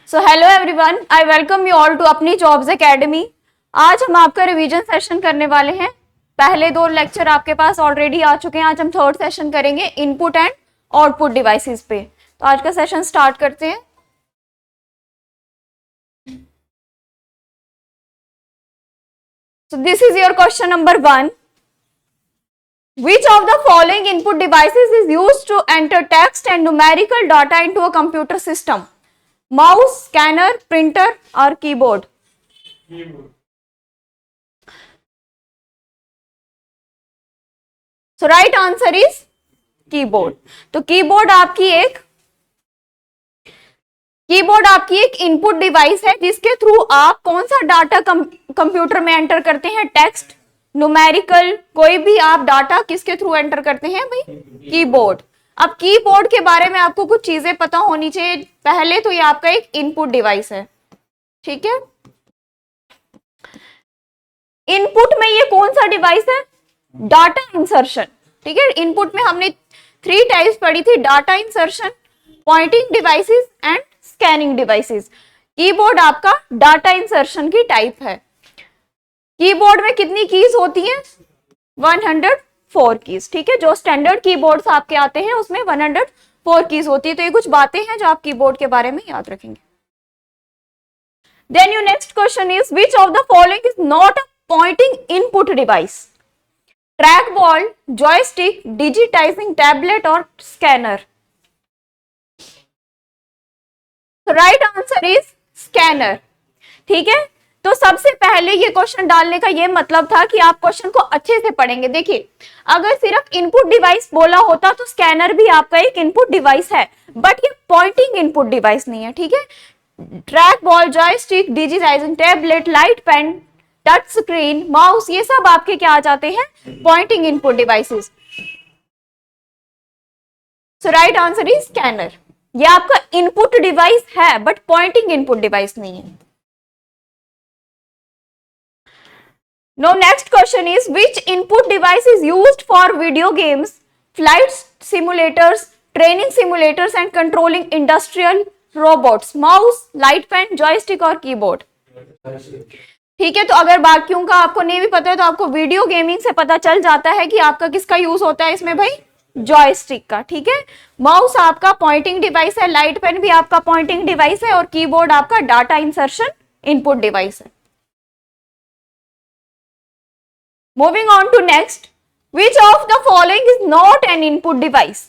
So hello everyone, I welcome you all to अपनी Jobs Academy. आज हम आपका रिवीजन सेशन करने वाले हैं। पहले 2 लेक्चर आपके पास ऑलरेडी आ चुके हैं। आज हम थर्ड सेशन करेंगे इनपुट एंड आउटपुट डिवाइसेस पे। तो आज का सेशन स्टार्ट करते हैं। So this is your question number 1. Which of the following input devices is used to enter text and numerical data into a computer system? Mouse, scanner, printer or keyboard? Keyboard. So right answer is keyboard. तो keyboard आपकी एक input device है जिसके through आप कौन सा data computer में enter करते हैं। टेक्स्ट, न्यूमेरिकल, कोई भी आप डाटा किसके थ्रू एंटर करते हैं भाई? कीबोर्ड। अब कीबोर्ड के बारे में आपको कुछ चीजें पता होनी चाहिए। पहले तो ये आपका एक इनपुट डिवाइस है, ठीक है। इनपुट में ये कौन सा डिवाइस है? डाटा इंसर्शन, ठीक है। इनपुट में हमने 3 टाइप्स पढ़ी थी, data insertion, pointing devices and scanning devices. Keyboard आपका डाटा इंसर्शन की टाइप है। कीबोर्ड में कितनी कीज होती हैं? 104 कीज, ठीक है। जो स्टैंडर्ड कीबोर्ड्स आपके आते हैं उसमें 104 कीज होती है। तो ये कुछ बातें हैं जो आप कीबोर्ड के बारे में याद रखेंगे। Then your next question is which of the following is not a pointing input device? Track ball, joystick, digitising tablet और scanner? Right answer is scanner, ठीक है। तो सबसे पहले ये क्वेश्चन डालने का ये मतलब था कि आप क्वेश्चन को अच्छे से पढ़ेंगे। देखिए, अगर सिर्फ इनपुट डिवाइस बोला होता तो स्कैनर भी आपका एक इनपुट डिवाइस है, बट ये पॉइंटिंग इनपुट डिवाइस नहीं है, ठीक है। Track ball, joystick, digitising tablet, light pen, touch screen, mouse, ये सब आपके क्या आ जाते हैं? Pointing input devices. So right answer is scanner. ये आपका इनपुट डिवाइस है बट पॉइंटिंग इनपुट डिवाइस नहीं है। Now next question is which input device is used for video games, flight simulators, training simulators and controlling industrial robots? Mouse, light pen, joystick और keyboard? ठीक है। तो अगर बाकियों का आपको नहीं भी पता है तो आपको वीडियो गेमिंग से पता चल जाता है कि आपका किसका यूज होता है इसमें भाई? जॉयस्टिक का, ठीक है। माउस आपका पॉइंटिंग डिवाइस है, लाइट पेन भी आपका पॉइंटिंग डिवाइस है और कीबोर्ड आपका डाटा इंसर्शन इनपुट डिवाइस है। Moving on to next, which of the following is not an input device?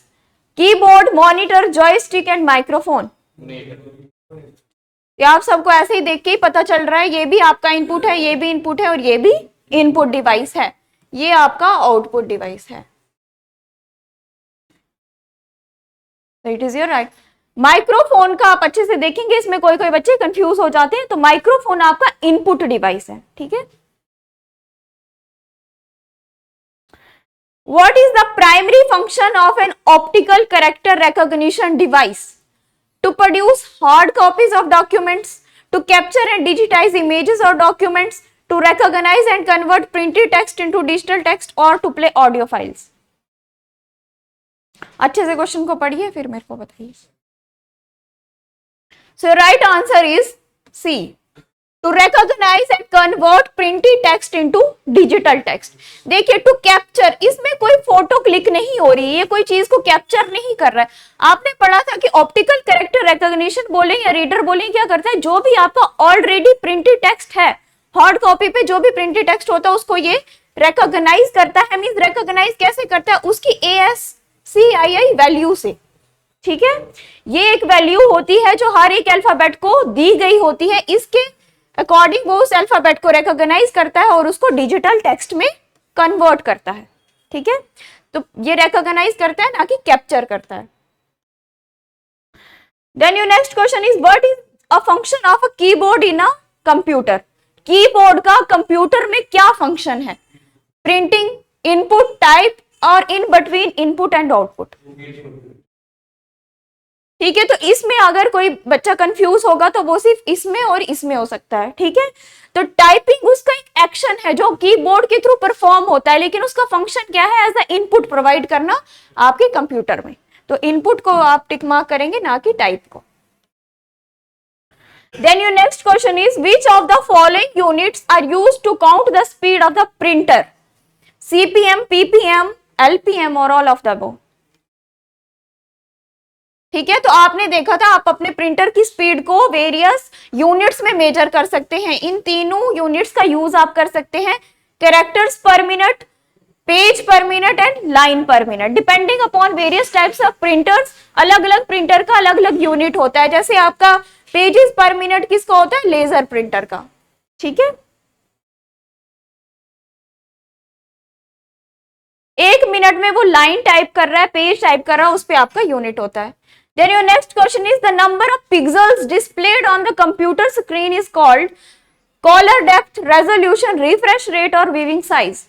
Keyboard, monitor, joystick and microphone? ये आप सबको ऐसे ही देख के ही पता चल रहा है, ये भी आपका इनपुट है, ये भी इनपुट है और ये भी इनपुट डिवाइस है। ये आपका आउटपुट डिवाइस है। It is your right. Microphone का आप अच्छे से देखेंगे, इसमें कोई कोई बच्चे कंफ्यूज हो जाते हैं। तो माइक्रोफोन आपका इनपुट डिवाइस है, ठीक है। What is the primary function of an optical character recognition device? To produce hard copies of documents, to capture and digitize images or documents, to recognize and convert printed text into digital text or to play audio files? अच्छे से question को पढ़िए फिर मेरे को बताइए। So right answer is C. To recognize and convert printed text into digital text. देखिए, to capture, इसमें कोई फोटो क्लिक नहीं हो रही है, ये कोई चीज को कैप्चर नहीं कर रहा है। आपने पढ़ा था कि ऑप्टिकल कैरेक्टर रिकॉग्निशन बोले या रीडर बोले क्या करता है? जो भी आपका ऑलरेडी प्रिंटेड टेक्स्ट है, हार्ड कॉपी पे जो भी प्रिंटेड टेक्स्ट होता है उसको ये रिकॉग्नाइज करता है। मींस रिकॉग्नाइज कैसे करता है? उसकी ASCII वैल्यू से, ठीक है। ये एक वैल्यू होती है जो हर एक अल्फाबेट को दी गई होती है, इसके अकॉर्डिंग वो उस अल्फाबेट को रिकॉग्नाइज करता है और उसको डिजिटल टेक्स्ट में कन्वर्ट करता है, ठीक है। तो ये रिकॉग्नाइज करता है, ना कि कैप्चर करता है। Then your next question is what is a function of a keyboard in a computer? Keyboard का कंप्यूटर में क्या फंक्शन है? प्रिंटिंग, इनपुट, टाइप और in between input and output? ठीक है। तो इसमें अगर कोई बच्चा कंफ्यूज होगा तो वो सिर्फ इसमें और इसमें हो सकता है, ठीक है। तो टाइपिंग उसका एक एक्शन है जो कीबोर्ड के थ्रू परफॉर्म होता है, लेकिन उसका फंक्शन क्या है? एज अ इनपुट प्रोवाइड करना आपके कंप्यूटर में। तो इनपुट को आप टिक मार्क करेंगे, ना कि टाइप को। Then your next question is, which of the following units are used to count the speed of the printer? CPM, PPM, LPM or all of the above? ठीक है, तो आपने देखा था आप अपने प्रिंटर की स्पीड को वेरियस यूनिट्स में मेजर कर सकते हैं। इन तीनों यूनिट्स का यूज आप कर सकते हैं, कैरेक्टर्स पर मिनट, पेज पर मिनट एंड लाइन पर minute. Depending upon various types of printers, अलग अलग प्रिंटर का अलग अलग यूनिट होता है। जैसे आपका पेजेस पर मिनट किसका होता है? लेजर प्रिंटर का। ठीक है, 1 मिनट में वो लाइन टाइप कर रहा है, पेज टाइप कर रहा है, उस पे आपका यूनिट होता है। Then your next question is, the number of pixels displayed on the computer screen is called color depth, resolution, refresh rate और viewing size।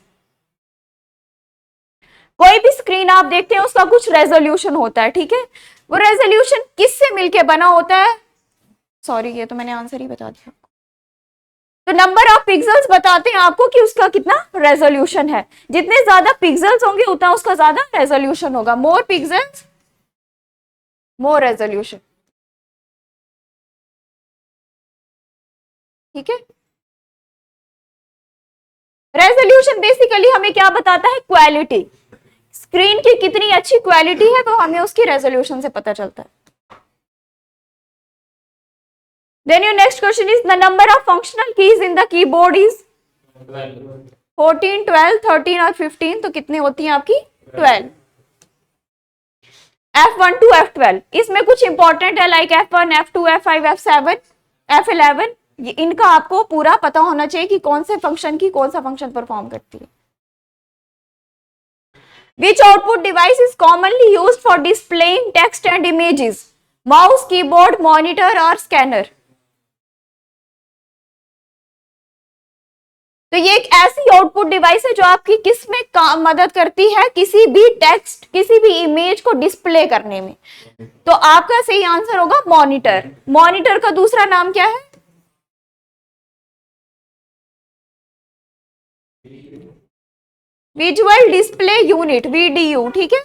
कोई भी स्क्रीन आप देखते हैं उसका कुछ रेजोल्यूशन होता है, ठीक है, वो रेजोल्यूशन किससे मिलके बना होता है? सॉरी, ये तो मैंने आंसर ही बता दिया। तो नंबर ऑफ पिक्सल्स बताते हैं आपको कि उसका कितना रेजोल्यूशन है। जितने ज्यादा पिक्सल्स होंगे उतना उसका ज्यादा रेजोल्यूशन होगा। मोर पिक्सल्स मोर रेजोल्यूशन। ठीक है, रेजोल्यूशन बेसिकली हमें क्या बताता है? क्वालिटी, स्क्रीन की कितनी अच्छी क्वालिटी है वो हमें उसकी रेजोल्यूशन से पता चलता है। Then your next question is, the number of functional keys in the keyboard is 14, 12, 13 और 15। तो कितनी होती हैं आपकी? 12। F1 to F12, इसमें कुछ इंपॉर्टेंट है like F1, F2, F5, F7, F11। इनका आपको पूरा पता होना चाहिए कि कौन से फंक्शन की कौन सा फंक्शन परफॉर्म करती है। Which output device is commonly used for displaying text and images? Mouse, keyboard, monitor और scanner। तो ये एक ऐसी आउटपुट डिवाइस है जो आपकी किस में काम मदद करती है? किसी भी टेक्स्ट, किसी भी इमेज को डिस्प्ले करने में। तो आपका सही आंसर होगा मॉनिटर। मॉनिटर का दूसरा नाम क्या है? Visual display unit, VDU. ठीक है,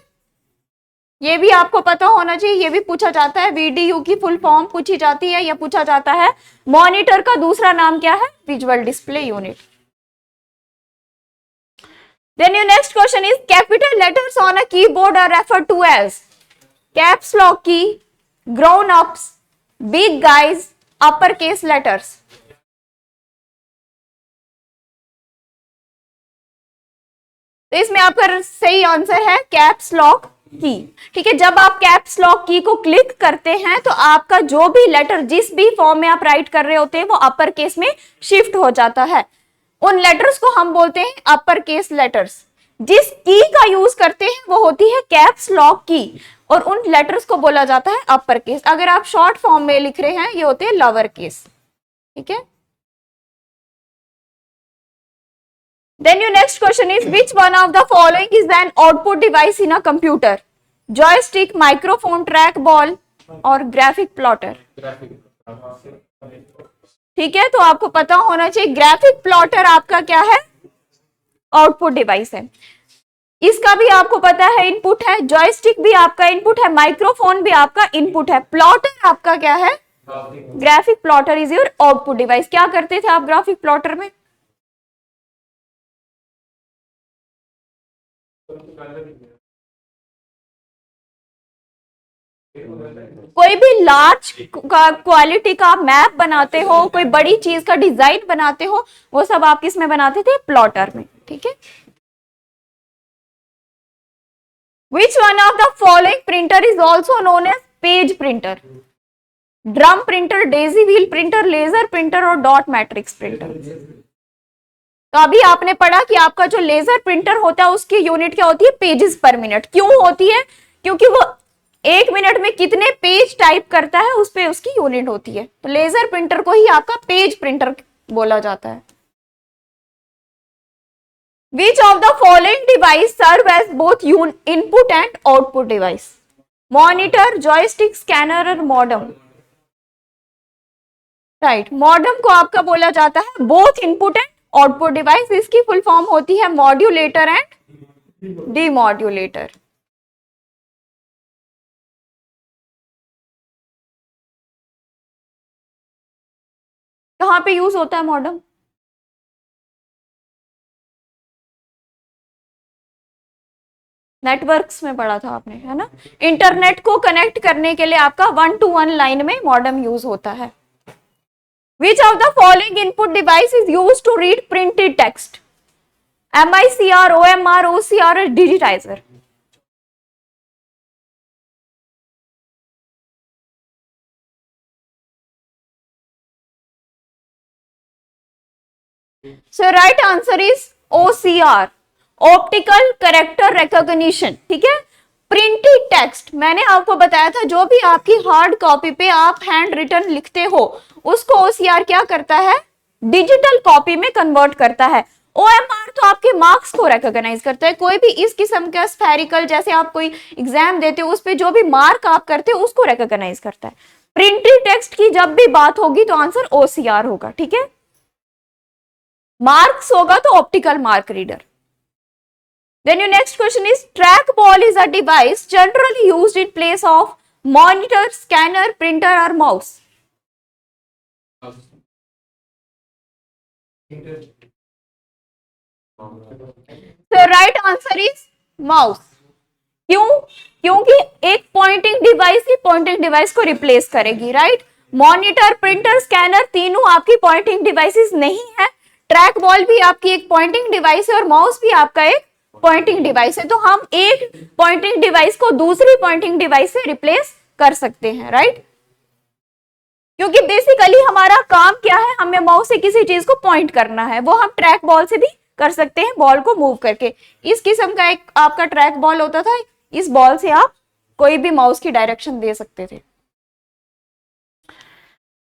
ये भी आपको पता होना चाहिए, ये भी पूछा जाता है। वीडीयू की फुल फॉर्म पूछी जाती है या पूछा जाता है। मॉनिटर का दूसरा नाम क्या है? Visual display unit. Then your next question is, capital letters on a keyboard are referred to as caps lock key, grown ups, big guys, uppercase letters। तो इसमें आपका सही आंसर है कैप्स लॉक की। ठीक है, जब आप कैप्स लॉक की को क्लिक करते हैं तो आपका जो भी लेटर जिस भी फॉर्म में आप राइट कर रहे होते हैं वो अपर केस में शिफ्ट हो जाता है। उन लेटर्स को हम बोलते हैं अपर केस लेटर्स। जिस की का यूज करते हैं वो होती है कैप्स लॉक की और उन लेटर्स को बोला जाता है अपर केस। अगर आप शॉर्ट फॉर्म में लिख रहे हैं ये होते हैं लोअर केस। ठीक है, then your next question is, which one of the following is an output device in a computer? Joystick, microphone, trackball और ग्राफिक प्लॉटर। ठीक है, तो आपको पता होना चाहिए ग्राफिक प्लॉटर आपका क्या है? आउटपुट डिवाइस है। इसका भी आपको पता है इनपुट है। जॉयस्टिक भी आपका इनपुट है, माइक्रोफोन भी आपका इनपुट है। प्लॉटर आपका क्या है? Graphic plotter is your output device. क्या करते थे आप ग्राफिक प्लॉटर में? कोई भी लार्ज क्वालिटी का मैप बनाते हो, कोई बड़ी चीज का डिजाइन बनाते हो, वो सब आप किस में बनाते थे? प्लॉटर में। ठीक है, which one of the following printer is also known as page printer? Drum printer, daisy wheel printer, laser printer और डॉट मैट्रिक्स प्रिंटर। तो अभी आपने पढ़ा कि आपका जो लेजर प्रिंटर होता है उसकी यूनिट क्या होती है? Pages per minute. क्यों होती है? क्योंकि वो 1 मिनट में कितने पेज टाइप करता है उस पे उसकी यूनिट होती है। तो लेजर प्रिंटर को ही आपका पेज प्रिंटर बोला जाता है। Which of the following device serve as both input and output device? Monitor, joystick, scanner और मॉडेम। राइट, मॉडेम को आपका बोला जाता है both input and output device. इसकी फुल फॉर्म होती है मॉड्यूलेटर एंड डीमॉड्यूलेटर। कहाँ पे यूज होता है मॉडेम? नेटवर्क्स में पढ़ा था आपने, है ना? इंटरनेट को कनेक्ट करने के लिए आपका 1 to 1 लाइन में मॉडेम यूज होता है। Which of the following input device is used to read printed text? MICR, OMR, OCR or digitizer? So right answer is OCR, optical character recognition. ठीक है, प्रिंटेड टेक्स्ट मैंने आपको बताया था, जो भी आपकी हार्ड कॉपी पे आप हैंड रिटन लिखते हो उसको ओसीआर क्या करता है, डिजिटल कॉपी में कन्वर्ट करता है। ओएमआर तो आपके मार्क्स को रिकॉग्नाइज करता है, कोई भी इस किस्म का स्फेरिकल, जैसे आप कोई एग्जाम देते हो उस पे जो भी मार्क आप करते हो उसको रिकॉग्नाइज करता है। प्रिंटेड टेक्स्ट की जब भी बात होगी तो आंसर ओसीआर होगा। ठीक है, मार्क्स होगा तो optical mark reader. Then your next question is, trackball is a device generally used in place of monitor, scanner, printer or mouse. So right answer is mouse. क्यों? क्योंकि एक पॉइंटिंग डिवाइस ही pointing device को replace करेगी, right? Monitor, printer, scanner तीनों आपकी Poynting devices नहीं है। Track ball भी आपकी एक पॉइंटिंग डिवाइस है और माउस भी आपका एक पॉइंटिंग डिवाइस है। तो हम एक पॉइंटिंग डिवाइस को दूसरी पॉइंटिंग डिवाइस से रिप्लेस कर सकते हैं, राइट? क्योंकि बेसिकली हमारा काम क्या है, हमें माउस से किसी चीज को पॉइंट करना है, वो हम ट्रैक बॉल से भी कर सकते हैं, बॉल को मूव करके। इस किस्म का एक आपका ट्रैक बॉल होता था, इस बॉल से आप कोई भी माउस की डायरेक्शन दे सकते थे।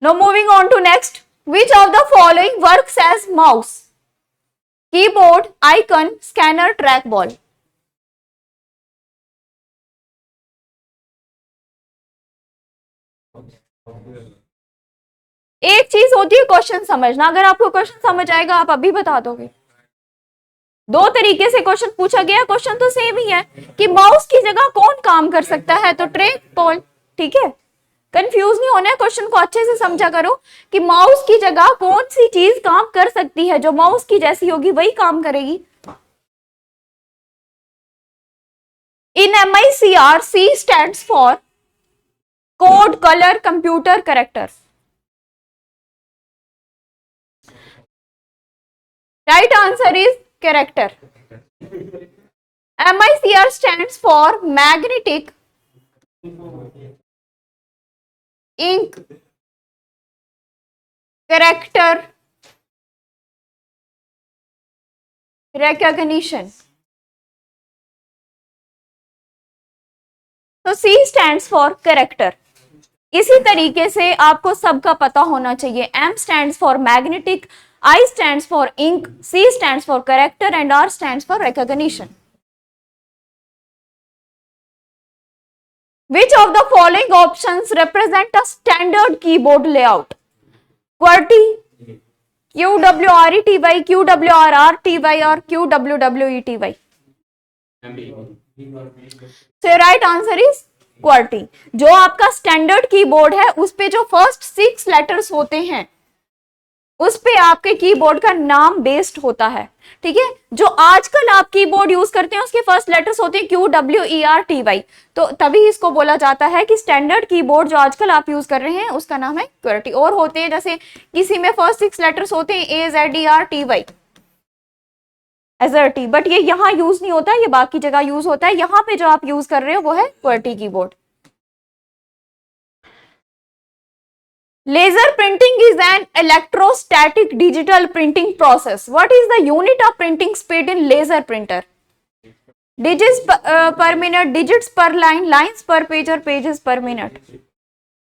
Now moving on to next, which of the following works as mouse? Keyboard, icon, scanner, track ball. एक चीज होती है क्वेश्चन समझना, अगर आपको क्वेश्चन समझ आएगा आप अभी बता दोगे। दो तरीके से क्वेश्चन पूछा गया, क्वेश्चन तो सेम ही है कि माउस की जगह कौन काम कर सकता है, तो ट्रैक बॉल। ठीक है, कंफ्यूज नहीं होना है, क्वेश्चन को अच्छे से समझा करो कि माउस की जगह कौन सी चीज काम कर सकती है, जो माउस की जैसी होगी वही काम करेगी। In MICR, C stands for code, colour, computer, character. Right answer is character. MICR stands for magnetic ink character recognition. तो C stands for कैरेक्टर। इसी तरीके से आपको सबका पता होना चाहिए, M stands for magnetic, I stands for ink, C stands for character and R stands for recognition. Which of the following options represent a standard keyboard layout? QWERTY, QWRETY, QWRRTY or QWWETY? So right answer is QWERTY। जो आपका standard keyboard है उस पे जो first 6 letters होते हैं उस पे आपके कीबोर्ड का नाम बेस्ड होता है। ठीक है, जो आजकल आप कीबोर्ड यूज करते हैं उसके फर्स्ट लेटर्स होते हैं QWERTY, तो तभी इसको बोला जाता है कि स्टैंडर्ड कीबोर्ड जो आजकल आप यूज कर रहे हैं उसका नाम है QWERTY। और होते हैं जैसे किसी में फर्स्ट 6 लेटर्स होते हैं AZERTY, एजर्टी, बट ये यहाँ यूज नहीं होता, ये बाकी जगह यूज होता है। यहाँ पे जो आप यूज कर रहे हो वो है QWERTY keyboard. Laser printing is an electrostatic digital printing process. What is the unit of printing speed in laser printer? Digits per minute, digits per line, lines per page और pages per minute.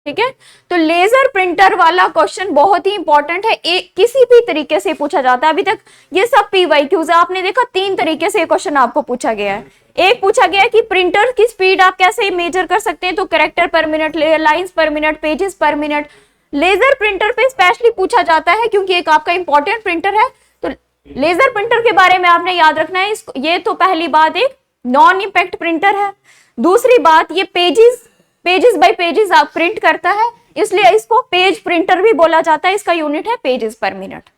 ठीक है, तो laser printer वाला question बहुत ही important है, एक किसी भी तरीके से पूछा जाता है। अभी तक ये सब PYQs है, आपने देखा 3 तरीके से क्वेश्चन आपको पूछा गया है। एक पूछा गया कि प्रिंटर की स्पीड आप कैसे मेजर कर सकते हैं, तो character per minute, lines per minute, pages per minute. Laser printer पे स्पेशली पूछा जाता है क्योंकि एक आपका इंपॉर्टेंट प्रिंटर है, तो लेजर प्रिंटर के बारे में आपने याद रखना है। ये तो पहली बात एक नॉन इंपैक्ट प्रिंटर है। दूसरी बात, ये पेजेस बाय पेजेस आप प्रिंट करता है, इसलिए इसको पेज प्रिंट प्रिंटर भी बोला जाता है, इसका यूनिट है pages per minute.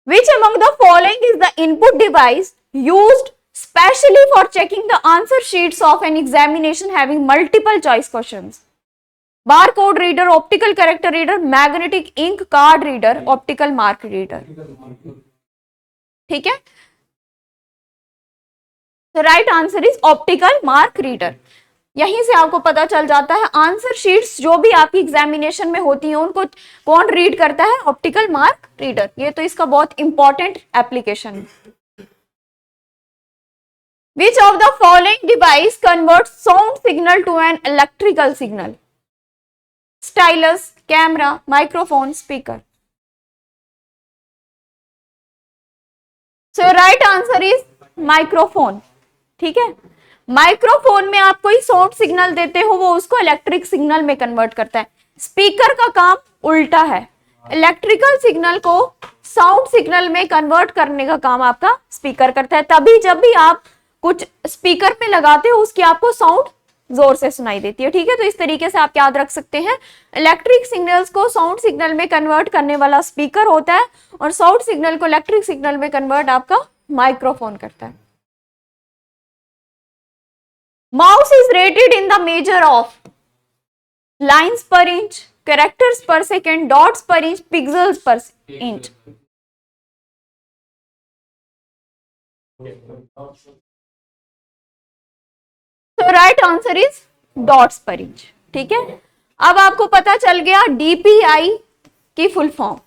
Which among the following is the input device used specially for checking the answer sheets of an examination having multiple choice questions? Barcode reader, optical character reader, magnetic ink card reader, optical mark reader. ठीक है, तो right answer is optical mark reader. यहीं से आपको पता चल जाता है आंसर शीट्स जो भी आपकी एग्जामिनेशन में होती हैं उनको कौन रीड करता है, ऑप्टिकल मार्क रीडर। ये तो इसका बहुत इंपॉर्टेंट एप्लीकेशन है। Which of the following device convert sound signal to an electrical signal? Stylus, camera, microphone, speaker. So right answer is microphone. ठीक है, माइक्रोफोन में आप कोई साउंड सिग्नल देते हो वो उसको इलेक्ट्रिक सिग्नल में कन्वर्ट करता है। स्पीकर का काम उल्टा है, इलेक्ट्रिकल सिग्नल को साउंड सिग्नल में कन्वर्ट करने का काम आपका स्पीकर करता है। तभी जब भी आप कुछ स्पीकर में लगाते हो उसकी आपको साउंड जोर से सुनाई देती है। ठीक है, तो इस तरीके से आप याद रख सकते हैं, इलेक्ट्रिक सिग्नल्स को साउंड सिग्नल में कन्वर्ट करने वाला स्पीकर होता है और साउंड सिग्नल को इलेक्ट्रिक सिग्नल में कन्वर्ट आपका माइक्रोफोन करता है। Mouse is rated in the measure of lines per inch, characters per second, dots per inch, pixels per inch. So right answer is dots per inch. ठीक है, अब आपको पता चल गया DPI की फुल फॉर्म।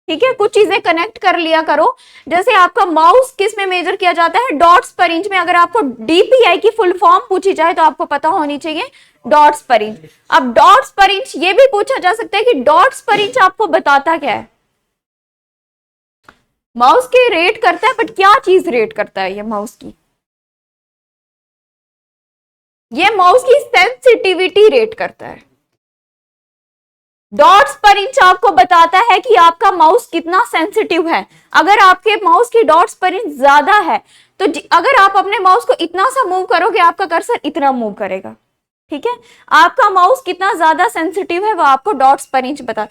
ठीक है, कुछ चीजें कनेक्ट कर लिया करो, जैसे आपका माउस किस में मेजर किया जाता है, डॉट्स पर इंच में। अगर आपको डीपीआई की फुल फॉर्म पूछी जाए तो आपको पता होनी चाहिए डॉट्स पर इंच। अब डॉट्स पर इंच ये भी पूछा जा सकता है कि डॉट्स पर इंच आपको बताता क्या है? माउस के रेट करता है, बट क्या चीज रेट करता है ये माउस की? ये माउस की सेंसिटिविटी रेट करता है। डॉट्स पर इंच आपको बताता है कि आपका माउस कितना सेंसिटिव है। अगर आपके माउस की डॉट्स पर इंच ज्यादा है तो अगर आप अपने माउस को इतना सा मूव करोगे आपका कर्सर इतना मूव करेगा। ठीक है, आपका माउस कितना ज्यादा सेंसिटिव है वो आपको डॉट्स पर इंच बता।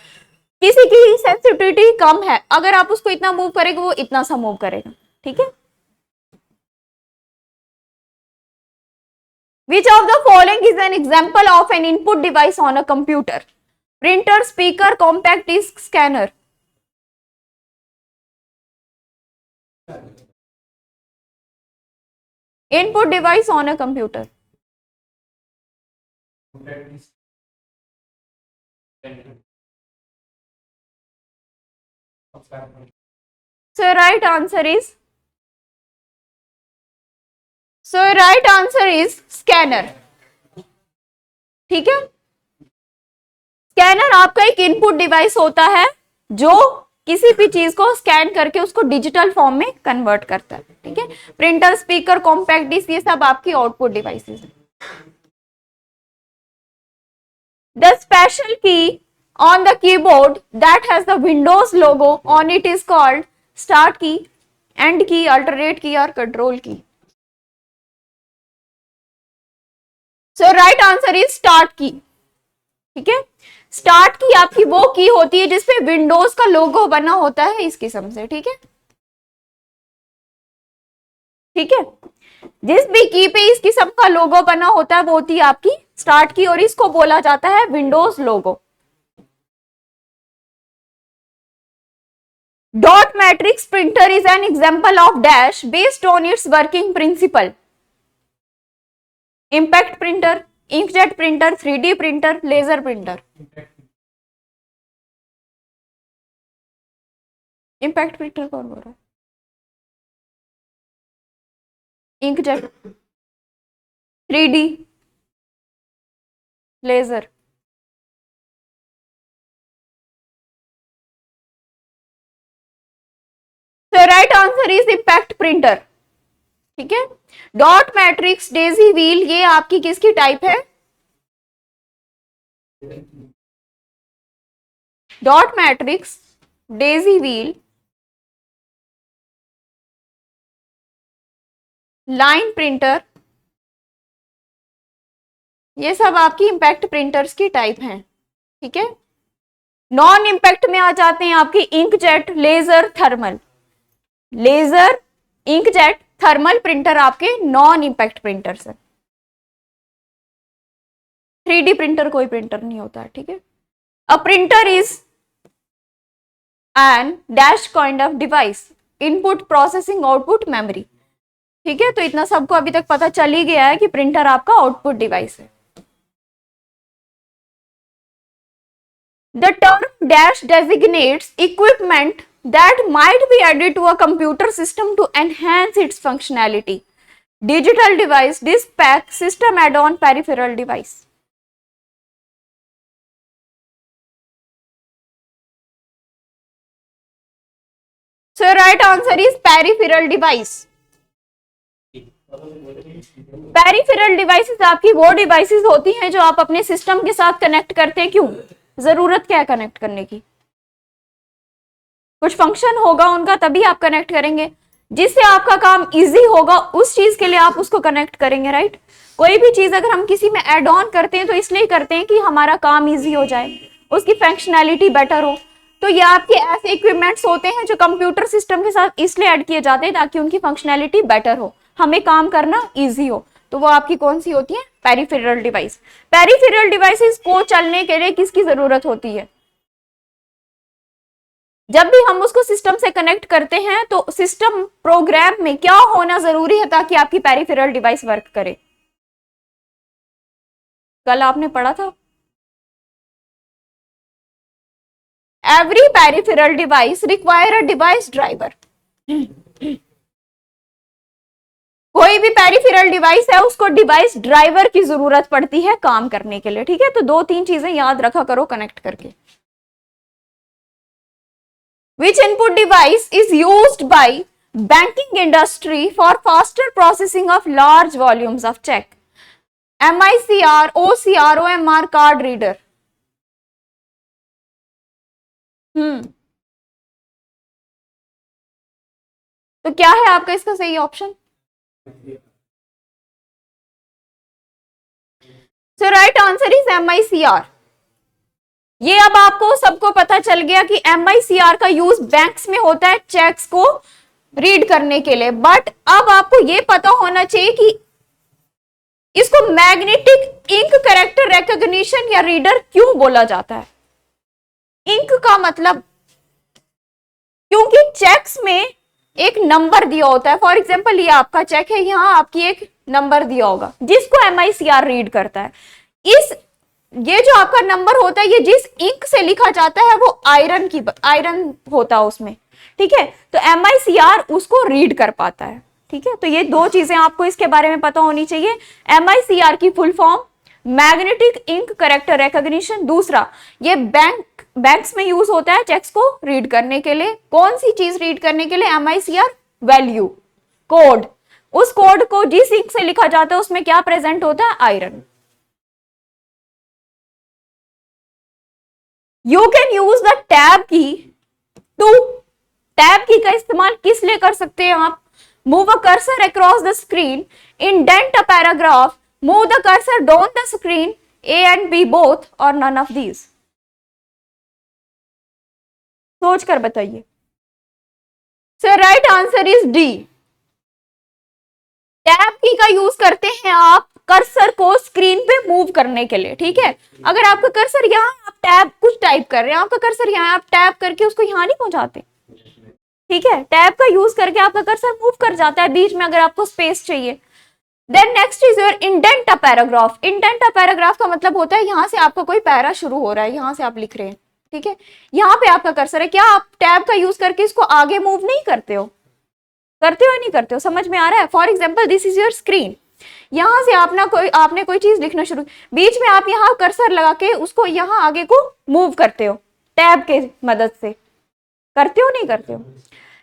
किसी की सेंसिटिविटी कम है, अगर आप उसको इतना मूव करेंगे वो इतना सा मूव करेगा। ठीक है, Which of the following is an example of an input device on a computer? Printer, speaker, compact disc, scanner. Input device on a computer. So right answer is scanner. ठीक है, scanner आपका एक input device होता है जो किसी भी चीज को स्कैन करके उसको डिजिटल फॉर्म में कन्वर्ट करता है। ठीक है, प्रिंटर, स्पीकर, कॉम्पैक्ट डिस्क ये सब आपकी आउटपुट डिवाइसेस हैं। द स्पेशल की on the keyboard that has the Windows logo on it is called start की, एंड की, अल्टरनेट की और कंट्रोल की। सो राइट आंसर इज स्टार्ट की। ठीक है, स्टार्ट की आपकी वो की होती है जिसपे विंडोज का लोगो बना होता है इस किस्म से। ठीक है, ठीक है, जिस भी की पे इस किस्म का लोगो बना होता है वो होती है आपकी स्टार्ट की और इसको बोला जाता है Windows logo. Dot matrix printer is an example of dash based on its working principle. Impact printer, inkjet printer, 3D printer, laser printer. Impact printer कौन बोल रहा है? Inkjet, 3D, laser. तो right answer is impact printer. ठीक है, dot matrix, daisy wheel ये आपकी किसकी टाइप है? Dot matrix, daisy wheel, line printer, ये सब आपकी इम्पैक्ट प्रिंटर्स की टाइप हैं, ठीक है। नॉन इम्पैक्ट में आ जाते हैं आपके inkjet, laser, thermal. Laser, inkjet, thermal printer आपके नॉन इम्पैक्ट प्रिंटर्स है। 3D प्रिंटर कोई प्रिंटर नहीं होता है, ठीक है। A printer is N dash kind of device, input, processing, output, memory, ठीक है। तो इतना सबको अभी तक पता चल ही गया है कि प्रिंटर आपका आउटपुट डिवाइस है। The term dash designates equipment that might be added to a computer system to enhance its functionality. Digital device, disk pack, system add-on, peripheral device. So right answer is peripheral device. Peripheral devices आपकी वो devices होती हैं जो आप अपने system के साथ connect करते हैं। क्यों? जरूरत क्या है कनेक्ट करने की? कुछ फंक्शन होगा उनका, तभी आप कनेक्ट करेंगे। जिससे आपका काम इजी होगा उस चीज के लिए आप उसको कनेक्ट करेंगे, राइट। कोई भी चीज अगर हम किसी में एड ऑन करते हैं तो इसलिए करते हैं कि हमारा काम इजी हो जाए, उसकी फंक्शनैलिटी बेटर हो। तो ये आपके ऐसे इक्विपमेंट्स होते हैं जो कंप्यूटर सिस्टम के साथ इसलिए ऐड किए जाते हैं ताकि उनकी फंक्शनैलिटी बेटर हो, हमें काम करना इजी हो। तो वो आपकी कौन सी होती है? Peripheral device. पेरिफेरल डिवाइसेस को चलने के लिए किसकी जरूरत होती है? जब भी हम उसको सिस्टम से कनेक्ट करते हैं तो सिस्टम प्रोग्राम में क्या होना जरूरी है ताकि आपकी पेरिफेरल डिवाइस वर्क करे? कल आपने पढ़ा था, every peripheral device require a device driver. कोई भी पेरिफेरल डिवाइस है उसको डिवाइस ड्राइवर की जरूरत पड़ती है काम करने के लिए, ठीक है। तो 2-3 चीजें याद रखा करो कनेक्ट करके। Which input device is used by banking industry for faster processing of large volumes of check? MICR, OCR, OMR, card reader. तो क्या है आपका इसका सही option? So right answer is MICR. ये अब आपको सबको पता चल गया कि MICR का यूज बैंक्स में होता है चेक्स को रीड करने के लिए। बट अब आपको ये पता होना चाहिए कि इसको मैग्नेटिक इंक कैरेक्टर रिकॉग्निशन या रीडर क्यों बोला जाता है। इंक का मतलब, क्योंकि चेक्स में एक नंबर दिया होता है। फॉर एग्जांपल ये आपका चेक है, यहां आपकी एक नंबर दिया होगा जिसको MICR रीड करता है। ये जो आपका नंबर होता है ये जिस इंक से लिखा जाता है वो आयरन होता है उसमें, ठीक है। तो MICR उसको रीड कर पाता है, ठीक है। तो ये 2 चीजें आपको इसके बारे में पता होनी चाहिए। MICR की full form magnetic ink character recognition. दूसरा, ये बैंक्स में यूज होता है चेक्स को रीड करने के लिए। कौन सी चीज रीड करने के लिए? MICR value, code. उस कोड को जिस इंक से लिखा जाता है उसमें क्या प्रेजेंट होता है? Iron. You can use the tab key to, tab key का इस्तेमाल किस लिए कर सकते हैं आप? Move a cursor across the screen, indent a paragraph, move the cursor down the screen, A and B both और नन ऑफ दीज। सोच कर बताइए। So right answer is D. Tab key का यूज करते हैं आप कर्सर को screen पे मूव करने के लिए, ठीक है। अगर आपका कर्सर यहाँ, आप टैब कुछ टाइप कर रहे हैं, आपका कर्सर यहाँ, आप टैब करके उसको यहाँ नहीं पहुंचाते, ठीक है। टैब का यूज करके आपका कर्सर मूव कर जाता है बीच में अगर आपको स्पेस चाहिए। Then next is your indent a paragraph. Indent a paragraph का मतलब होता है यहाँ से आपका कोई पैरा शुरू हो रहा है, यहाँ से आप लिख रहे हैं, ठीक है। यहाँ पे आपका कर्सर है, क्या आप टैब का यूज करके इसको आगे मूव नहीं करते हो? करते हो या नहीं करते हो? समझ में आ रहा है? For example this is your screen, यहां से आपने कोई चीज लिखना शुरू, बीच में आप यहाँ कर्सर लगा के उसको यहाँ आगे को मूव करते हो टैब के मदद से। करते हो नहीं करते हो?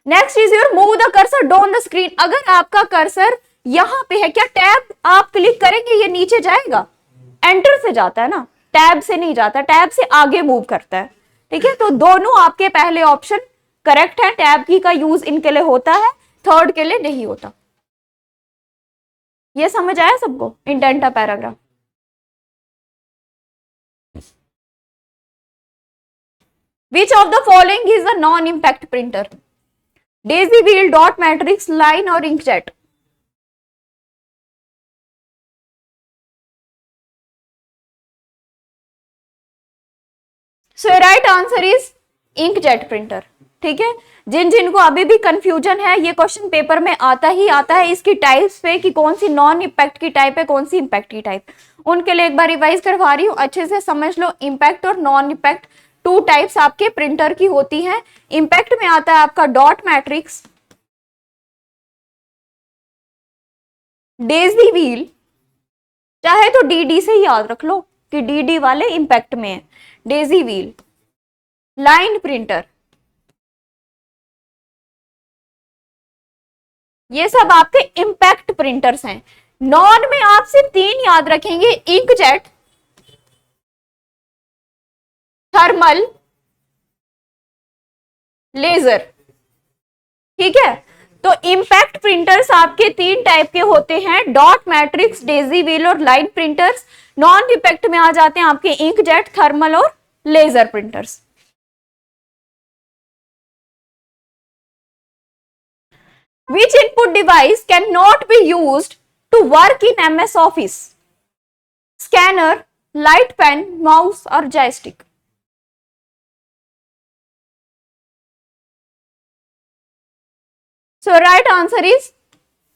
Next is your move the cursor down the screen. अगर आपका कर्सर यहाँ पे है, क्या टैब आप क्लिक करेंगे ये नीचे जाएगा? एंटर से जाता है ना, टैब से नहीं जाता, टैब से आगे मूव करता है, ठीक है। तो दोनों आपके पहले ऑप्शन करेक्ट है। टैब की का यूज इनके लिए होता है, थर्ड के लिए नहीं होता। ये समझ आया सबको? Indent a paragraph. Which of the following is a non impact printer? Daisy wheel, dot matrix, line और inkjet? So right answer is inkjet printer. ठीक है, जिन जिनको अभी भी कंफ्यूजन है, ये क्वेश्चन पेपर में आता ही आता है इसकी टाइप्स पे कि कौन सी नॉन इम्पैक्ट की टाइप है, कौन सी इम्पैक्ट की टाइप, उनके लिए एक बार रिवाइज करवा रही हूँ, अच्छे से समझ लो। इम्पैक्ट और नॉन इम्पैक्ट टू टाइप्स आपके प्रिंटर की होती हैं। इम्पैक्ट में आता है आपका डॉट मैट्रिक्स, डेजी व्हील, चाहे तो डीडी से ही याद रख लो कि डीडी वाले इम्पैक्ट में है, डेजी व्हील, लाइन प्रिंटर, ये सब आपके इम्पैक्ट प्रिंटर्स हैं। नॉन में आप सिर्फ तीन याद रखेंगे, इंकजेट, थर्मल, लेजर। ठीक है, तो इम्पैक्ट प्रिंटर्स आपके तीन टाइप के होते हैं, डॉट मैट्रिक्स, डेजी व्हील और लाइन प्रिंटर्स। नॉन इम्पैक्ट में आ जाते हैं आपके इंकजेट, थर्मल और laser printers. Which input device cannot be used to work in MS Office? Scanner, light pen, mouse और joystick? So right answer is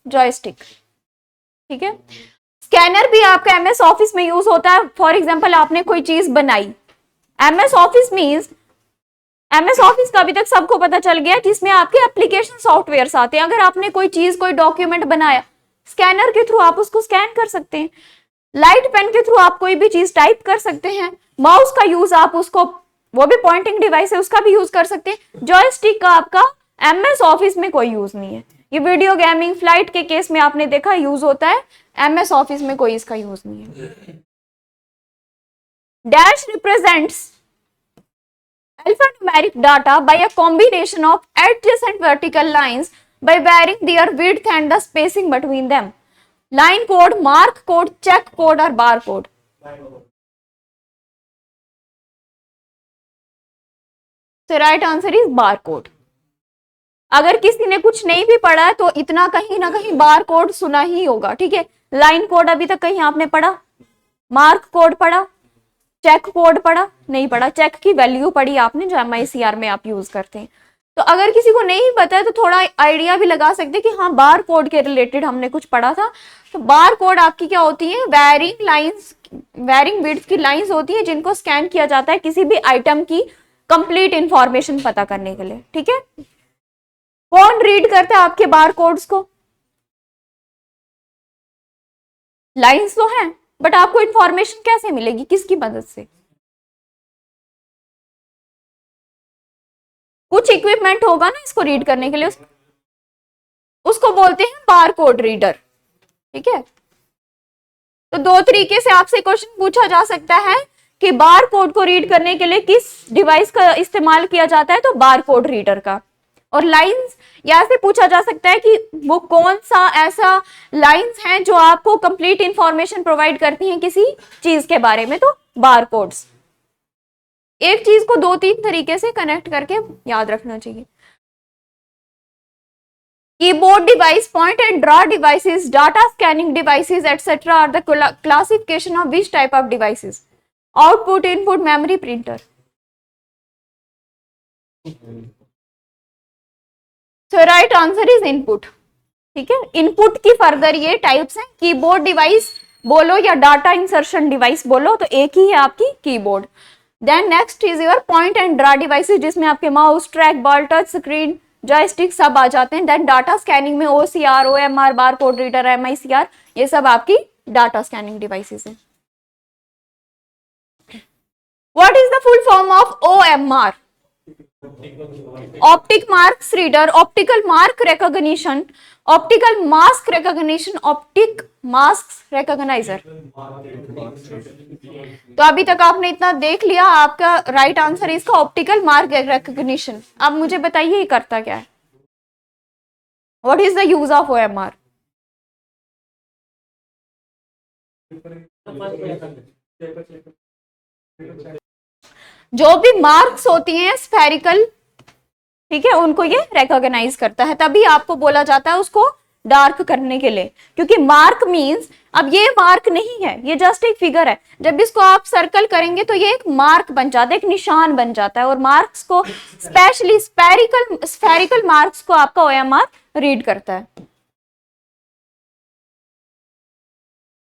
joystick। ठीक है, स्कैनर भी आपका एमएस ऑफिस में यूज होता है। फॉर एग्जांपल आपने कोई चीज बनाई, MS office means, MS office का अभी तक सबको पता चल गया जिसमें आपके एप्लीकेशन सॉफ्टवेयर आते हैं। अगर आपने कोई चीज, कोई डॉक्यूमेंट बनाया, स्कैनर के थ्रू आप उसको स्कैन कर सकते हैं। लाइट पेन के थ्रू आप कोई भी चीज टाइप कर सकते हैं। माउस का यूज आप उसको, वो भी पॉइंटिंग डिवाइस है, उसका भी यूज कर सकते हैं। जॉयस्टिक का आपका एमएस ऑफिस में कोई यूज नहीं है। ये वीडियो गेमिंग, फ्लाइट के केस में आपने देखा यूज होता है, एमएस ऑफिस में कोई इसका यूज नहीं है। Dash represents alphanumeric data by a combination of adjacent vertical lines by varying their width and the spacing between them. Line code, mark code, check code और bar code? So right answer is bar code। अगर किसी ने कुछ नहीं भी पढ़ा है तो इतना कहीं ना कहीं बार कोड सुना ही होगा। ठीक है, लाइन कोड अभी तक कहीं आपने पढ़ा, मार्क कोड पढ़ा, चेक कोड पढ़ा नहीं पढ़ा, चेक की वैल्यू पढ़ी आपने जो MICR में आप यूज करते हैं। तो अगर किसी को नहीं पता है तो थोड़ा आइडिया भी लगा सकते हैं कि हाँ, बार कोड के रिलेटेड हमने कुछ पढ़ा था। तो बार कोड आपकी क्या होती है, वैरिंग लाइंस, वैरिंग विड्थ की लाइंस होती है जिनको स्कैन किया जाता है किसी भी आइटम की कंप्लीट इंफॉर्मेशन पता करने के लिए। ठीक है, कौन रीड करता है आपके बार कोड्स को? लाइंस तो हैं, बट आपको इंफॉर्मेशन कैसे मिलेगी, किसकी मदद से? कुछ इक्विपमेंट होगा ना इसको रीड करने के लिए, उसको बोलते हैं बार कोड रीडर। ठीक है, तो दो तरीके से आपसे क्वेश्चन पूछा जा सकता है कि बार कोड को रीड करने के लिए किस डिवाइस का इस्तेमाल किया जाता है, तो बार कोड रीडर का। और लाइंस, या से पूछा जा सकता है कि वो कौन सा ऐसा लाइंस हैं जो आपको कंप्लीट इंफॉर्मेशन प्रोवाइड करती हैं किसी चीज के बारे में, तो बार कोड्स। एक चीज को दो तीन तरीके से कनेक्ट करके याद रखना चाहिए। Keyboard device, point and draw devices, data scanning devices etcetera are the classification of which type of devices? Output, input, memory, printer? So right answer is input. ठीक है, इनपुट की फर्दर ये टाइप्स हैं, keyboard device बोलो या data insertion device बोलो तो एक ही है आपकी keyboard. Then next is your point and draw devices जिसमें आपके mouse, track ball, touch screen, joystick सब आ जाते हैं। देन डाटा स्कैनिंग में OCR, OMR, bar code reader, MICR, ये सब आपकी डाटा स्कैनिंग डिवाइसेस हैं। What is the full form of OMR? Optic marks reader, optical mark recognition, optical mask recognition, optic mask recognizer. तो अभी तक आपने इतना देख लिया, आपका राइट आंसर है इसका ऑप्टिकल मार्क रिकॉग्निशन। अब मुझे बताइए ये करता क्या है? What is the use of OMR? जो भी मार्क्स होती हैं स्फेरिकल, ठीक है, उनको ये रिकॉग्नाइज करता है, तभी आपको बोला जाता है उसको डार्क करने के लिए, क्योंकि मार्क मींस, अब ये मार्क नहीं है, ये जस्ट एक फिगर है, जब इसको आप सर्कल करेंगे तो ये एक मार्क बन जाता है, एक निशान बन जाता है, और मार्क्स को स्पेशली स्फेरिकल मार्क्स को आपका ओएमआर रीड करता है।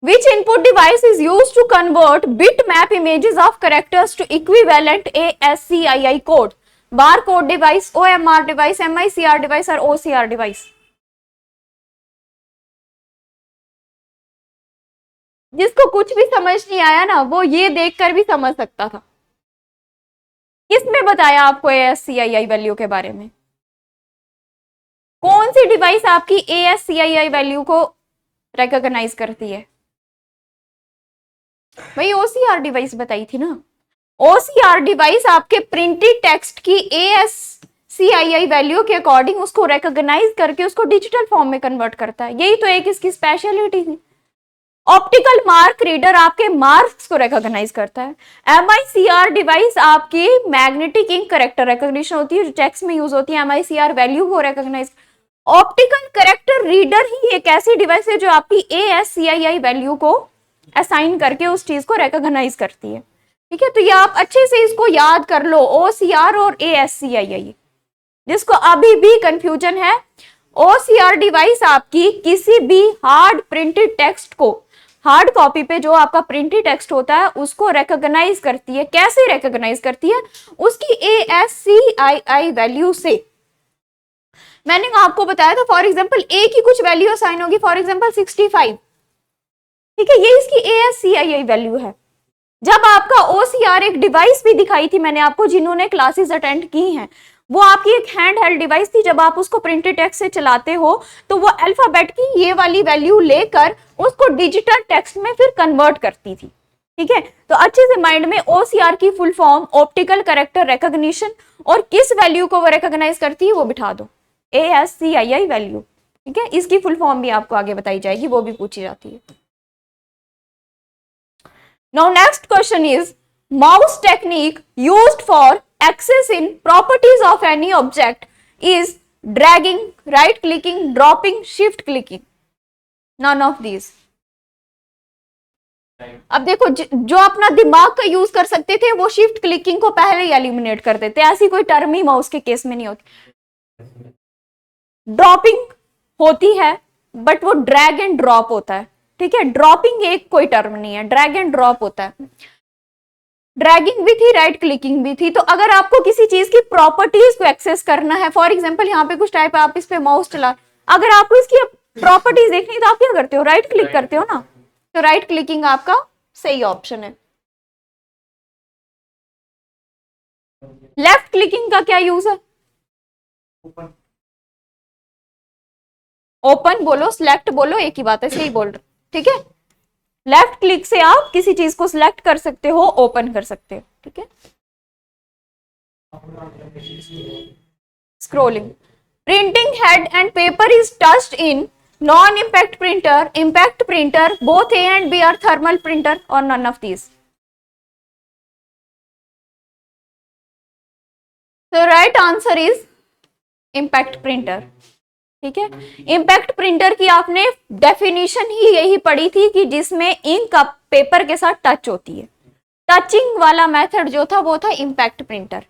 Which input device is used to convert bitmap images of characters to equivalent ASCII code? Barcode device, OMR device, MICR device और OCR device? जिसको कुछ भी समझ नहीं आया ना, वो ये देखकर भी समझ सकता था। किसने बताया आपको ASCII वैल्यू के बारे में? कौन सी डिवाइस आपकी ASCII वैल्यू को रिकॉग्नाइज करती है? भाई OCR डिवाइस बताई थी ना। OCR डिवाइस आपके प्रिंटेड टेक्स्ट की ASCII वैल्यू के अकॉर्डिंग उसको रिकॉग्नाइज करके उसको डिजिटल फॉर्म में कन्वर्ट करता है, यही तो एक इसकी स्पेशलिटी थी। ऑप्टिकल मार्क रीडर आपके मार्क्स को रिकॉग्नाइज करता है। MICR डिवाइस आपकी मैग्नेटिक इंक करेक्टर रिकॉग्निशन होती है, जो टेक्स्ट में यूज होती है, MICR वैल्यू को रिकॉग्नाइज। ऑप्टिकल करेक्टर रीडर ही एक ऐसी डिवाइस है जो आपकी ASCII वैल्यू को असाइन करके उस चीज को रिकॉग्नाइज करती है, ठीक है। तो ये आप अच्छे से इसको याद कर लो, OCR और ASCII। जिसको अभी भी कंफ्यूजन है, OCR डिवाइस आपकी किसी भी हार्ड प्रिंटेड टेक्स्ट को, हार्ड कॉपी पे जो आपका प्रिंटेड टेक्स्ट होता है उसको रिकॉग्नाइज करती है। कैसे रिकॉग्नाइज करती है? उसकी ASCII वैल्यू से। मैंने आपको बताया था, फॉर एग्जांपल A की कुछ वैल्यू असाइन होगी, फॉर एग्जांपल 65, ठीक है, ये इसकी ASCII वैल्यू है। जब आपका OCR एक डिवाइस भी दिखाई थी मैंने आपको, जिन्होंने क्लासेस अटेंड की हैं, वो आपकी एक हैंड हेल्ड डिवाइस थी। जब आप उसको प्रिंटेड टेक्स्ट से चलाते हो तो वो अल्फाबेट की ये वाली वैल्यू लेकर उसको डिजिटल टेक्स्ट में फिर कन्वर्ट करती थी, ठीक है। तो अच्छे से माइंड में OCR की full form optical character recognition, और किस वैल्यू को वो रिकॉग्नाइज करती है वो बिठा दो, ASCII वैल्यू, ठीक है। इसकी फुल फॉर्म भी आपको आगे बताई जाएगी, वो भी पूछी जाती है। Now next question is, mouse technique used for accessing properties of any object is dragging, right clicking, dropping, shift clicking. None of these. अब देखो, जो अपना दिमाग का यूज कर सकते थे वो शिफ्ट क्लिकिंग को पहले ही एलिमिनेट कर देते, ऐसी कोई टर्म ही माउस के केस में नहीं होती। ड्रॉपिंग होती है बट वो ड्रैग एंड ड्रॉप होता है, ठीक है। ड्रॉपिंग एक कोई टर्म नहीं है, ड्रैग एंड ड्रॉप होता है। ड्रैगिंग भी थी, राइट क्लिकिंग भी थी। तो अगर आपको किसी चीज की प्रॉपर्टीज को एक्सेस करना है, फॉर एग्जांपल यहाँ पे कुछ टाइप है, आप इस पे माउस चला, अगर आपको इसकी प्रॉपर्टीज देखनी तो आप क्या करते हो? राइट क्लिक करते हो ना। तो राइट क्लिकिंग आपका सही ऑप्शन है। लेफ्ट क्लिकिंग का क्या यूज है? ओपन बोलो, सिलेक्ट बोलो, एक ही बात है, सही बोल रहे, ठीक है। लेफ्ट क्लिक से आप किसी चीज को सिलेक्ट कर सकते हो, ओपन कर सकते हो, ठीक है। Scrolling, printing head and paper is touched in non impact printer, impact printer, both A and B are thermal printer or none of these. So right answer is impact printer, ठीक है। Impact printer की आपने definition ही यही पढ़ी थी कि जिसमें ink paper के साथ टच होती है। टचिंग वाला मेथड जो था वो था इम्पैक्ट प्रिंटर।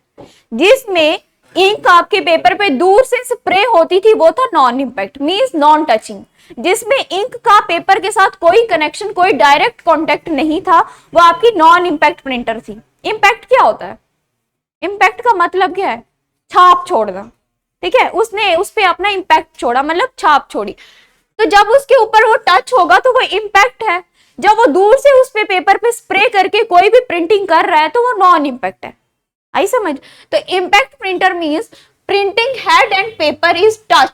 जिसमें इंक आपके पेपर पे दूर से स्प्रे होती थी वो था non impact, means non touching. जिसमें इंक का पेपर के साथ कोई कनेक्शन, कोई डायरेक्ट कॉन्टेक्ट नहीं था, वो आपकी नॉन इम्पैक्ट प्रिंटर थी। इम्पैक्ट क्या होता है? इम्पैक्ट का मतलब क्या है? छाप छोड़ना, ठीक है। उसने उस पे अपना इम्पैक्ट छोड़ा, मतलब छाप छोड़ी। तो जब उसके ऊपर वो टच होगा तो वो इम्पैक्ट है। जब वो दूर से उस पे पेपर पे स्प्रे करके कोई भी प्रिंटिंग कर रहा है तो वो नॉन इम्पैक्ट है। आई समझ? तो impact printer means printing head and paper is touch,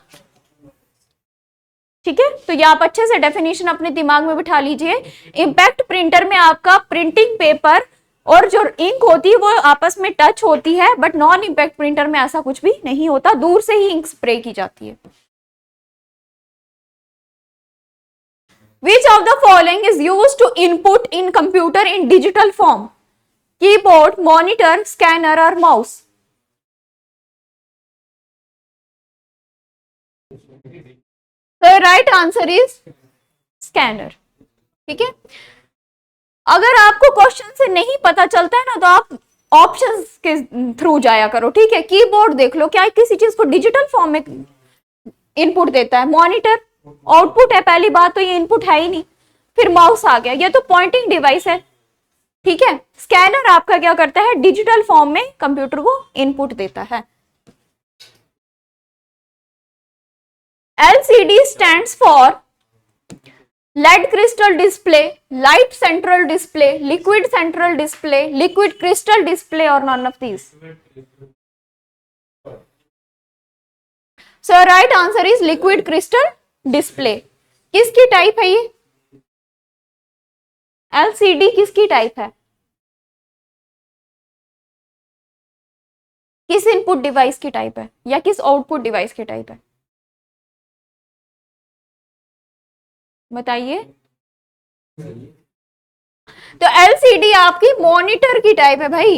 ठीक है। तो ये आप अच्छे से डेफिनेशन अपने दिमाग में बिठा लीजिए। इम्पैक्ट प्रिंटर में आपका प्रिंटिंग पेपर और जो इंक होती है वो आपस में टच होती है, बट नॉन इम्पैक्ट प्रिंटर में ऐसा कुछ भी नहीं होता, दूर से ही इंक स्प्रे की जाती है। Which of the following is used to input in computer in digital form? Keyboard, monitor, scanner और माउस? तो राइट आंसर इज स्कैनर। ठीक है, अगर आपको क्वेश्चन से नहीं पता चलता है ना तो आप ऑप्शंस के थ्रू जाया करो। ठीक है, कीबोर्ड देख लो, क्या किसी चीज को डिजिटल फॉर्म में इनपुट देता है? मॉनिटर आउटपुट है, पहली बात तो ये इनपुट है ही नहीं। फिर माउस आ गया, ये तो पॉइंटिंग डिवाइस है। ठीक है, स्कैनर आपका क्या करता है? डिजिटल फॉर्म में कंप्यूटर को इनपुट देता है। LCD stands for lead crystal display, light central display, liquid central display, liquid crystal display or none of these? So right answer is liquid crystal display. किसकी type है ये? LCD किसकी type है? किस input device की type है या किस आउटपुट डिवाइस की टाइप है? बताइए। तो LCD आपकी मॉनिटर की टाइप है भाई।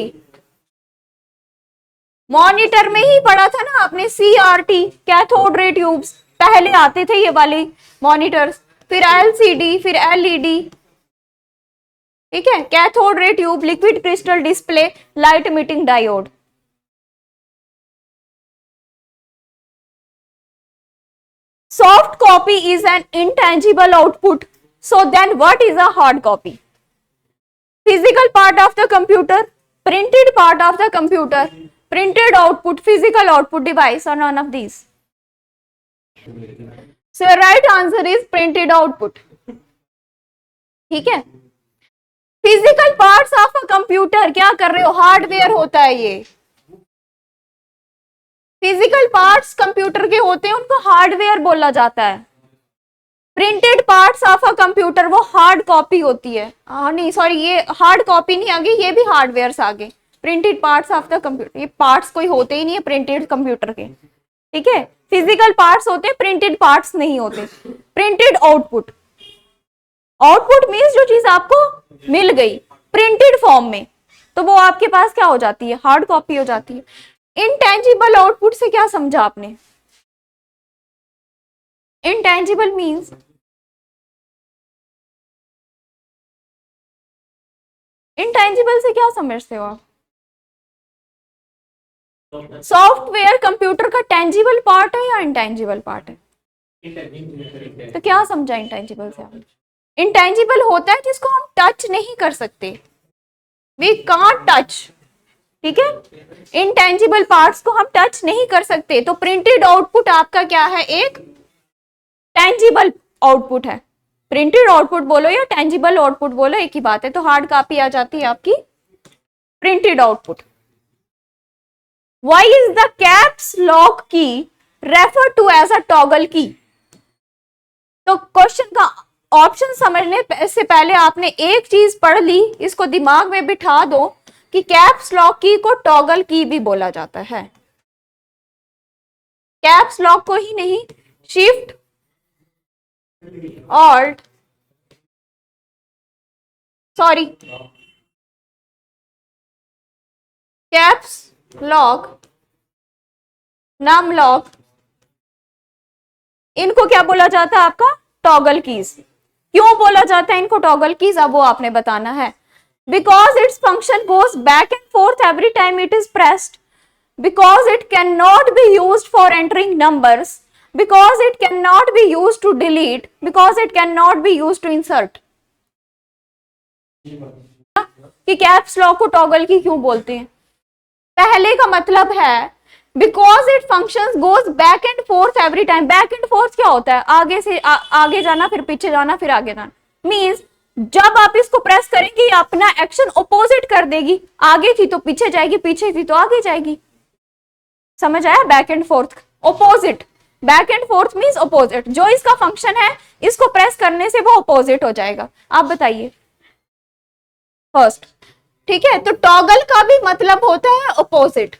मॉनिटर में ही पढ़ा था ना आपने, CRT कैथोड रे ट्यूब्स पहले आते थे ये वाली मॉनिटर्स, फिर LCD, फिर LED। ठीक है, cathode ray tube, liquid crystal display, light emitting diode. Soft copy is an intangible output. So then what is a hard copy? Physical part of the computer, printed part of the computer, printed output, physical output device or none of these? So right answer is printed output. ठीक है, physical parts of a computer क्या कर रहे हो? Hardware होता है ये। Physical parts computer के होते हैं, उनको हार्डवेयर बोला जाता है। Printed parts of a computer वो हार्ड कॉपी होती है। नहीं सॉरी, ये हार्ड कॉपी नहीं आ गई, ये भी हार्डवेयर आ गए। Printed parts of the computer, ये पार्ट्स कोई होते ही नहीं है प्रिंटेड कंप्यूटर के। ठीक है, फिजिकल पार्ट्स होते हैं, प्रिंटेड पार्ट्स नहीं होते। प्रिंटेड आउटपुट, आउटपुट मीन्स जो चीज आपको मिल गई प्रिंटेड फॉर्म में, तो वो आपके पास क्या हो जाती है? हार्ड कॉपी हो जाती है। इंटेंजिबल आउटपुट से क्या समझा आपने? इंटेंजिबल मीन्स इंटेंजिबल से क्या समझते हो आप? सॉफ्टवेयर कंप्यूटर का टेंजिबल पार्ट है या इंटेंजिबल पार्ट है? तो क्या समझा इंटेंजिबल से आपने? इंटेंजिबल होता है जिसको हम टच नहीं कर सकते, वी कांट टच। ठीक है, इंटेंजिबल पार्ट्स को हम टच नहीं कर सकते। तो प्रिंटेड आउटपुट आपका क्या है? एक टेंजिबल आउटपुट है। प्रिंटेड आउटपुट बोलो या टेंजिबल आउटपुट बोलो, एक ही बात है। तो हार्ड कॉपी आ जाती है आपकी printed output. Why is the caps lock key refer to as a toggle key? तो क्वेश्चन का ऑप्शन समझने से पहले आपने एक चीज पढ़ ली, इसको दिमाग में बिठा दो कि कैप्स लॉक की को टॉगल की भी बोला जाता है। कैप्स लॉक को ही नहीं, shift, alt, sorry, caps lock, num lock, इनको क्या बोला जाता है आपका? Toggle keys. क्यों बोला जाता है इनको टॉगल कीज? अब वो आपने बताना है। Because its function goes back and forth every time it is pressed, because it cannot be used for entering numbers, because it cannot be used to delete, because it cannot be used to insert। कि caps lock को toggle की क्यों बोलते हैं? पहले का मतलब है because it functions goes back and forth every time। back and forth क्या होता है? आगे से आगे जाना, फिर पीछे जाना, फिर आगे जाना। मीन्स जब आप इसको प्रेस करेंगे अपना एक्शन ऑपोजिट कर देगी। आगे थी तो पीछे जाएगी, पीछे थी तो आगे जाएगी। समझ आया? Back and fourth opposite, back and fourth means opposite. जो इसका फंक्शन है इसको प्रेस करने से वो ऑपोजिट हो जाएगा। आप बताइए फर्स्ट। ठीक है, तो टॉगल का भी मतलब होता है ऑपोजिट।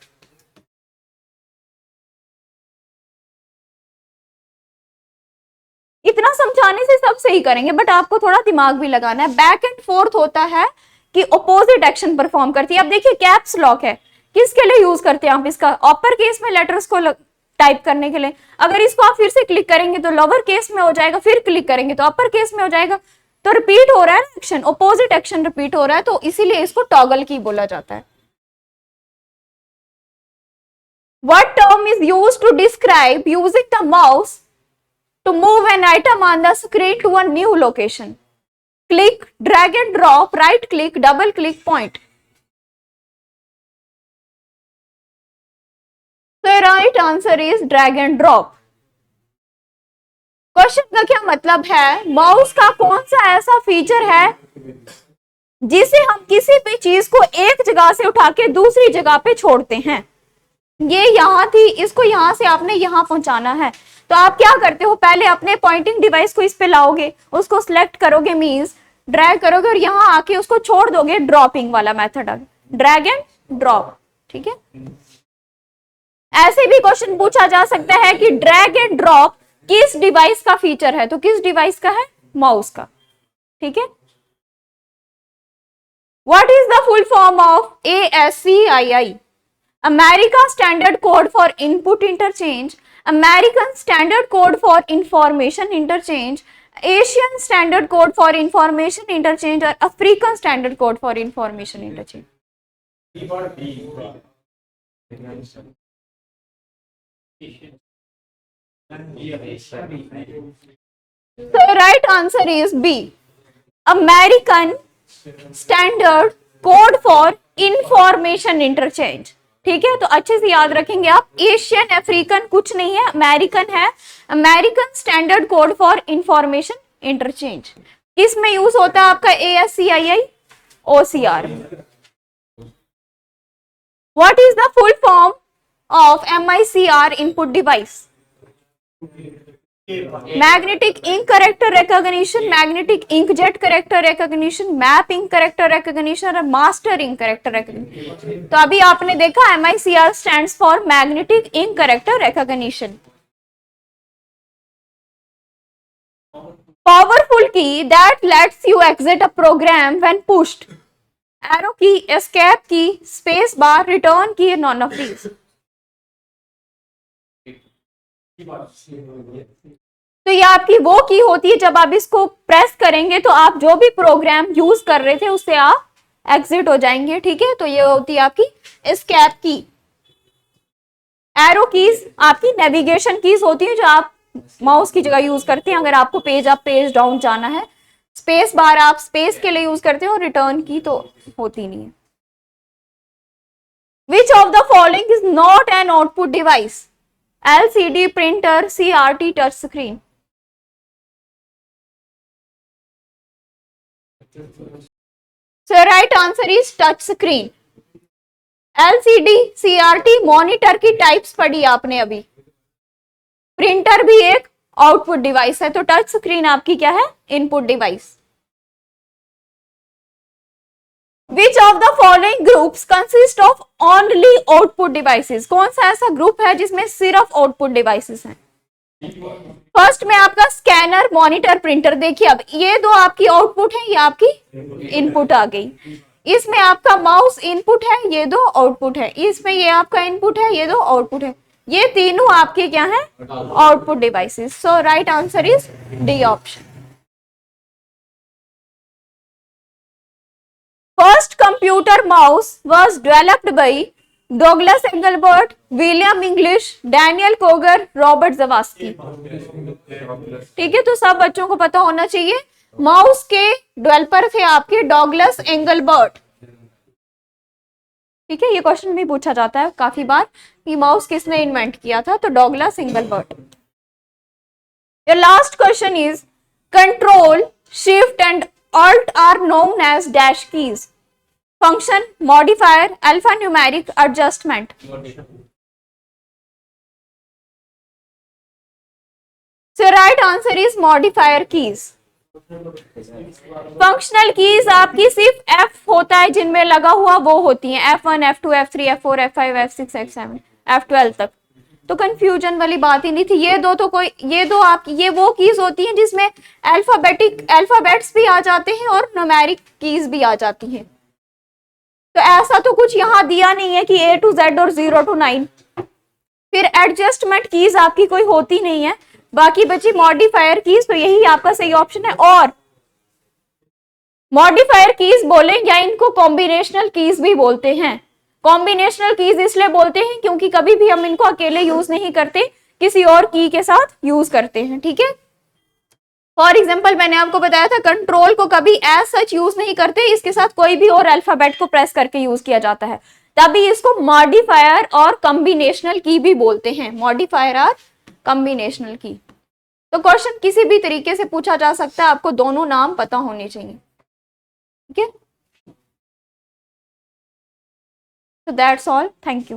इतना समझाने से सब सही करेंगे, बट आपको थोड़ा दिमाग भी लगाना है। बैक एंड फोर्थ होता है कि ऑपोजिट एक्शन परफॉर्म करती है। अब देखिए कैप्स लॉक है, किसके लिए यूज करते हैं आप इसका? अपर केस में लेटर्स को टाइप करने के लिए। अगर इसको आप फिर से क्लिक करेंगे तो लोअर केस में हो जाएगा, फिर क्लिक करेंगे तो अपर केस में हो जाएगा। तो रिपीट हो रहा है एक्शन, ऑपोजिट एक्शन रिपीट हो रहा है, तो इसीलिए इसको टॉगल की बोला जाता है। What term is used to describe using the mouse to move an item on the screen to a new location? Click, drag and drop, right click, double click, point. So right answer is drag and drop. Question का क्या मतलब है? Mouse का कौन सा ऐसा feature है जिसे हम किसी भी चीज को एक जगह से उठा के दूसरी जगह पे छोड़ते हैं? ये यहाँ थी, इसको यहाँ से आपने यहाँ पहुंचाना है, तो आप क्या करते हो? पहले अपने पॉइंटिंग डिवाइस को इस पे लाओगे, उसको सिलेक्ट करोगे, मीन्स ड्रैग करोगे और यहाँ आके उसको छोड़ दोगे। ड्रॉपिंग वाला मेथड है, ड्रैग एंड ड्रॉप। ठीक है, ऐसे भी क्वेश्चन पूछा जा सकता है कि ड्रैग एंड ड्रॉप किस डिवाइस का फीचर है, तो किस डिवाइस का है? माउस का। ठीक है, what is the full form of ASCII? America Standard Code for Input Interchange, American Standard Code for Information Interchange, Asian Standard Code for Information Interchange और African Standard Code for Information Interchange. So right answer is B, American Standard Code for Information Interchange. ठीक है, तो अच्छे से याद रखेंगे आप, Asian African कुछ नहीं है, अमेरिकन है। American standard code for information interchange किस में यूज होता है आपका? ASCII OCR। What is the full form of MICR input device? Magnetic ink character recognition, magnetic inkjet character recognition, map ink character recognition और master ink character recognition. तो अभी आपने देखा MICR stands for magnetic ink character recognition. Powerful key that lets you exit a program when pushed, arrow key, escape key, space bar, return की, none of these. तो ये आपकी वो की होती है, जब आप इसको प्रेस करेंगे तो आप जो भी प्रोग्राम यूज कर रहे थे उससे आप एग्जिट हो जाएंगे। ठीक है, तो ये होती है आपकी एस्केप की। एरो कीज आपकी नेविगेशन कीज होती है जो आप माउस की जगह यूज करते हैं अगर आपको पेज अप पेज डाउन जाना है। स्पेस बार आप स्पेस के लिए यूज करते हो, रिटर्न की तो होती नहीं है। Which of the following is not an output device? LCD, printer, CRT, touch screen. So right answer is touch screen. LCD, CRT monitor की टाइप्स पढ़ी आपने अभी। प्रिंटर भी एक आउटपुट डिवाइस है, तो टच स्क्रीन आपकी क्या है? Input device. Which of the following groups consist of only output devices? कौन सा ऐसा ग्रुप है जिसमें सिर्फ आउटपुट डिवाइसेस हैं? फर्स्ट में आपका स्कैनर, मॉनिटर, प्रिंटर। देखिए अब ये दो आपकी आउटपुट है, ये आपकी इनपुट आ गई। इसमें आपका माउस इनपुट है, ये दो आउटपुट है। इसमें ये आपका इनपुट है, ये दो आउटपुट है। ये तीनों आपके क्या है? Output devices. So right answer is D option. First computer mouse was developed by Douglas Engelbart, William English, Daniel Cogar, Robert Zawacki. ठीक है, तो सब बच्चों को पता होना चाहिए। माउस के डेवलपर थे आपके डॉगलस एंगलबर्ट। ठीक है, ये क्वेश्चन भी पूछा जाता है काफी बार कि माउस किसने इन्वेंट किया था, तो Douglas Engelbart. Your last question is control, shift and alt are known as dash keys. Function, modifier, alphanumeric, adjustment. So right answer is modifier keys. Functional keys आपकी सिर्फ F होता है जिनमें लगा हुआ वो होती हैं, F1, F2, F3, F4, F5, F6, F7, F12 तक। तो कंफ्यूजन वाली बात ही नहीं थी। ये दो आपकी ये वो कीज होती हैं जिसमें अल्फाबेट्स भी आ जाते हैं और न्यूमेरिक कीज भी आ जाती हैं। तो ऐसा तो कुछ यहाँ दिया नहीं है कि A to Z और 0 to 9। फिर एडजस्टमेंट कीज आपकी कोई होती नहीं है, बाकी बची मॉडिफायर कीज, तो यही आपका सही ऑप्शन है। और मॉडिफायर कीज बोले या इनको कॉम्बिनेशनल कीज भी बोलते हैं। कॉम्बिनेशनल कीज इसलिए बोलते हैं क्योंकि कभी भी हम इनको अकेले यूज नहीं करते, किसी और की के साथ यूज करते हैं, ठीक है। फॉर एग्जाम्पल मैंने आपको बताया था कंट्रोल को कभी एज सच यूज नहीं करते, इसके साथ कोई भी और अल्फाबेट को प्रेस करके यूज किया जाता है, तभी इसको मॉडिफायर और कॉम्बिनेशनल की भी बोलते हैं, मॉडिफायर और कॉम्बिनेशनल की। तो क्वेश्चन किसी भी तरीके से पूछा जा सकता है, आपको दोनों नाम पता होने चाहिए, ठीक है। So that's all. Thank you.